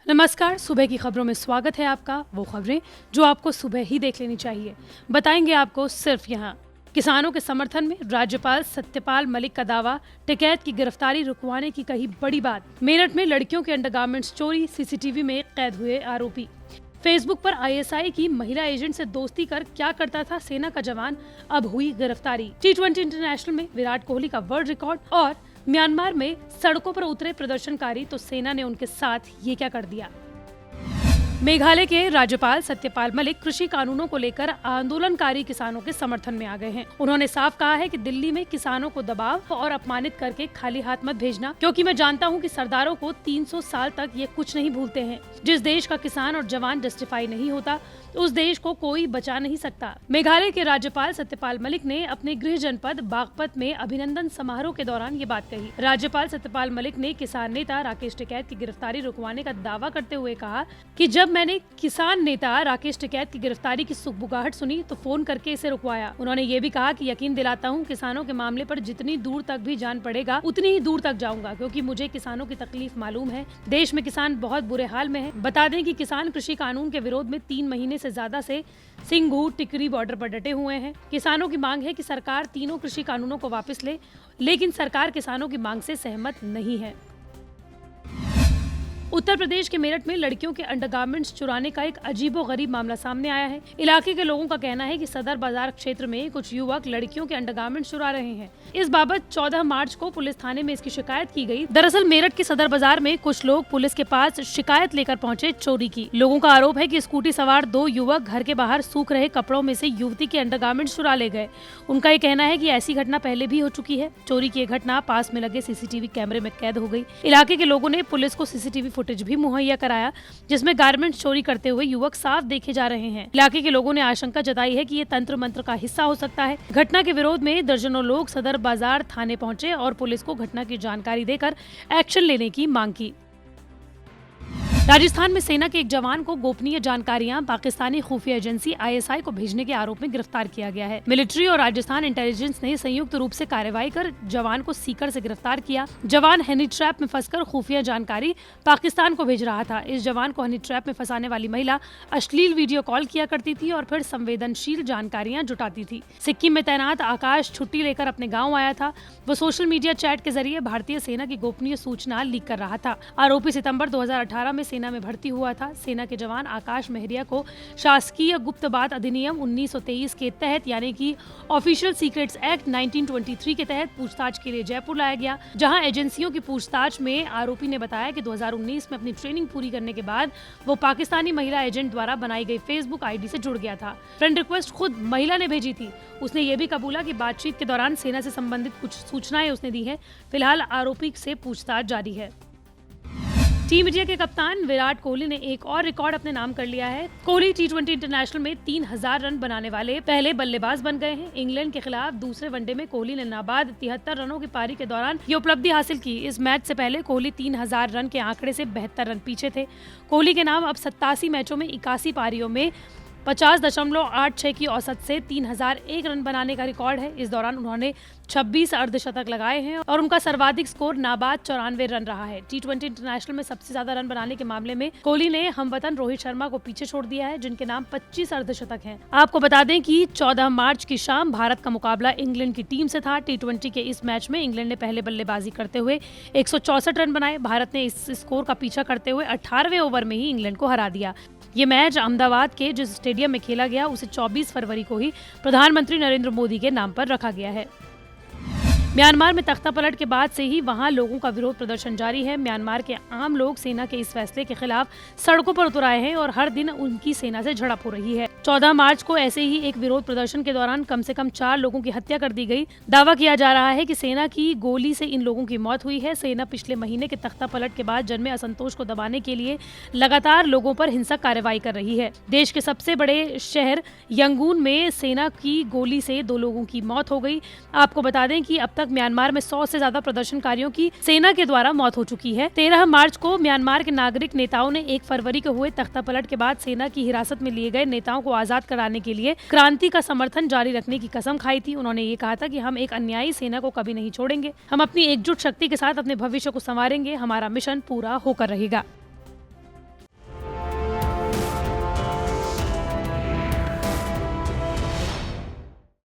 नमस्कार, सुबह की खबरों में स्वागत है आपका। वो खबरें जो आपको सुबह ही देख लेनी चाहिए, बताएंगे आपको सिर्फ यहाँ। किसानों के समर्थन में राज्यपाल सत्यपाल मलिक का दावा, टिकैत की गिरफ्तारी रुकवाने की कही बड़ी बात। मेरठ में लड़कियों के अंडरगारमेंट्स चोरी, सीसीटीवी में कैद हुए आरोपी। फेसबुक पर आईएसआई की महिला एजेंट से दोस्ती कर क्या करता था सेना का जवान, अब हुई गिरफ्तारी। T20 इंटरनेशनल में विराट कोहली का वर्ल्ड रिकॉर्ड और म्यांमार में सड़कों पर उतरे प्रदर्शनकारी तो सेना ने उनके साथ ये क्या कर दिया। मेघालय के राज्यपाल सत्यपाल मलिक कृषि कानूनों को लेकर आंदोलनकारी किसानों के समर्थन में आ गए हैं। उन्होंने साफ कहा है कि दिल्ली में किसानों को दबाव और अपमानित करके खाली हाथ मत भेजना, क्योंकि मैं जानता हूं कि सरदारों को 300 साल तक ये कुछ नहीं भूलते हैं। जिस देश का किसान और जवान जस्टिफाई नहीं होता, उस देश को कोई बचा नहीं सकता। मेघालय के राज्यपाल सत्यपाल मलिक ने अपने गृह जनपद बागपत में अभिनंदन समारोह के दौरान ये बात कही। राज्यपाल सत्यपाल मलिक ने किसान नेता राकेश टिकैत की गिरफ्तारी रुकवाने का दावा करते हुए कहा कि जब मैंने किसान नेता राकेश टिकैत की गिरफ्तारी की सुगबुगाहट सुनी तो फोन करके इसे रुकवाया। उन्होंने ये भी कहा कि यकीन दिलाता हूँ, किसानों के मामले पर जितनी दूर तक भी जान पड़ेगा उतनी ही दूर तक जाऊंगा, क्योंकि मुझे किसानों की तकलीफ मालूम है। देश में किसान बहुत बुरे हाल में है। बता दें कि किसान कृषि कानून के विरोध में 3 महीने से ज्यादा से सिंघू टिकरी बॉर्डर पर डटे हुए हैं। किसानों की मांग है कि सरकार तीनों कृषि कानूनों को वापस ले, लेकिन सरकार किसानों की मांग से सहमत नहीं है। उत्तर प्रदेश के मेरठ में लड़कियों के अंडरगारमेंट्स चुराने का एक अजीबोगरीब मामला सामने आया है। इलाके के लोगों का कहना है कि सदर बाजार क्षेत्र में कुछ युवक लड़कियों के अंडरगारमेंट्स चुरा रहे हैं। इस बाबत 14 मार्च को पुलिस थाने में इसकी शिकायत की गई। दरअसल मेरठ के सदर बाजार में कुछ लोग पुलिस के पास शिकायत लेकर पहुंचे चोरी की। लोगों का आरोप है कि स्कूटी सवार 2 युवक घर के बाहर सूख रहे कपड़ों में से युवती के अंडरगारमेंट्स चुरा ले गए। उनका ये कहना है कि ऐसी घटना पहले भी हो चुकी है। चोरी की घटना पास में लगे सीसीटीवी कैमरे में कैद हो गई। इलाके के लोगों ने पुलिस को सीसीटीवी फुटेज भी मुहैया कराया, जिसमें गारमेंट्स चोरी करते हुए युवक साफ देखे जा रहे हैं। इलाके के लोगों ने आशंका जताई है कि ये तंत्र मंत्र का हिस्सा हो सकता है। घटना के विरोध में दर्जनों लोग सदर बाजार थाने पहुंचे और पुलिस को घटना की जानकारी देकर एक्शन लेने की मांग की। राजस्थान में सेना के एक जवान को गोपनीय जानकारियां पाकिस्तानी खुफिया एजेंसी आईएसआई को भेजने के आरोप में गिरफ्तार किया गया है। मिलिट्री और राजस्थान इंटेलिजेंस ने संयुक्त रूप से कार्रवाई कर जवान को सीकर से गिरफ्तार किया। जवान हनी ट्रैप में फंसकर खुफिया जानकारी पाकिस्तान को भेज रहा था। इस जवान को हनी ट्रैप में फंसाने वाली महिला अश्लील वीडियो कॉल किया करती थी और फिर संवेदनशील जानकारियां जुटाती थी। सिक्किम में तैनात आकाश छुट्टी लेकर अपने गाँव आया था। वो सोशल मीडिया चैट के जरिए भारतीय सेना की गोपनीय सूचना लीक कर रहा था। आरोपी सितंबर 2018 में सेना में भर्ती हुआ था। सेना के जवान आकाश मेहरिया को शासकीय गुप्त बात अधिनियम 1923 के तहत यानी कि ऑफिशियल सीक्रेट्स एक्ट 1923 के तहत पूछताछ के लिए जयपुर लाया गया, जहां एजेंसियों की पूछताछ में आरोपी ने बताया कि 2019 में अपनी ट्रेनिंग पूरी करने के बाद वो पाकिस्तानी महिला एजेंट द्वारा बनाई गई फेसबुक आईडी से जुड़ गया था। फ्रेंड रिक्वेस्ट खुद महिला ने भेजी थी। उसने ये भी कबूला कि बातचीत के दौरान सेना से संबंधित कुछ सूचनाएं उसने दी है। फिलहाल आरोपी से पूछताछ जारी है। टीम इंडिया के कप्तान विराट कोहली ने एक और रिकॉर्ड अपने नाम कर लिया है। कोहली T20 इंटरनेशनल में 3000 रन बनाने वाले पहले बल्लेबाज बन गए हैं। इंग्लैंड के खिलाफ दूसरे वनडे में कोहली ने नाबाद 73 रनों की पारी के दौरान ये उपलब्धि हासिल की। इस मैच से पहले कोहली 3000 रन के आंकड़े से 72 रन पीछे थे। कोहली के नाम अब 87 मैचों में 81 पारियों में 50.86 की औसत से 3001 रन बनाने का रिकॉर्ड है। इस दौरान उन्होंने 26 अर्धशतक लगाए हैं और उनका सर्वाधिक स्कोर नाबाद 94 रन रहा है। T20 इंटरनेशनल में सबसे ज्यादा रन बनाने के मामले में कोहली ने हमवतन रोहित शर्मा को पीछे छोड़ दिया है, जिनके नाम 25 अर्धशतक हैं। आपको बता दें कि 14 मार्च की शाम भारत का मुकाबला इंग्लैंड की टीम से था। T20 के इस मैच में इंग्लैंड ने पहले बल्लेबाजी करते हुए 164 रन बनाए। भारत ने इस स्कोर का पीछा करते हुए 18वें ओवर में ही इंग्लैंड को हरा दिया। ये मैच अहमदाबाद के जिस स्टेडियम में खेला गया उसे 24 फरवरी को ही प्रधानमंत्री नरेंद्र मोदी के नाम पर रखा गया है। म्यांमार में तख्ता पलट के बाद से ही वहां लोगों का विरोध प्रदर्शन जारी है। म्यांमार के आम लोग सेना के इस फैसले के खिलाफ सड़कों पर उतर आए हैं और हर दिन उनकी सेना से झड़प हो रही है। 14 मार्च को ऐसे ही एक विरोध प्रदर्शन के दौरान कम से कम 4 लोगों की हत्या कर दी गई। दावा किया जा रहा है कि सेना की गोली से इन लोगों की मौत हुई है। सेना पिछले महीने के तख्ता पलट के बाद जन्मे असंतोष को दबाने के लिए लगातार लोगों पर हिंसक कार्रवाई कर रही है। देश के सबसे बड़े शहर यंगून में सेना की गोली से 2 लोगों की मौत हो गई। आपको बता दें कि अब तक म्यांमार में 100 से ज्यादा प्रदर्शनकारियों की सेना के द्वारा मौत हो चुकी है। 13 मार्च को म्यांमार के नागरिक नेताओं ने 1 फरवरी को हुए तख्ता पलट के बाद सेना की हिरासत में लिए गए नेताओं को आजाद कराने के लिए क्रांति का समर्थन जारी रखने की कसम खाई थी। उन्होंने ये कहा था कि हम एक अन्यायी सेना को कभी नहीं छोड़ेंगे। हम अपनी एकजुट शक्ति के साथ अपने भविष्य को संवारेंगे। हमारा मिशन पूरा होकर रहेगा।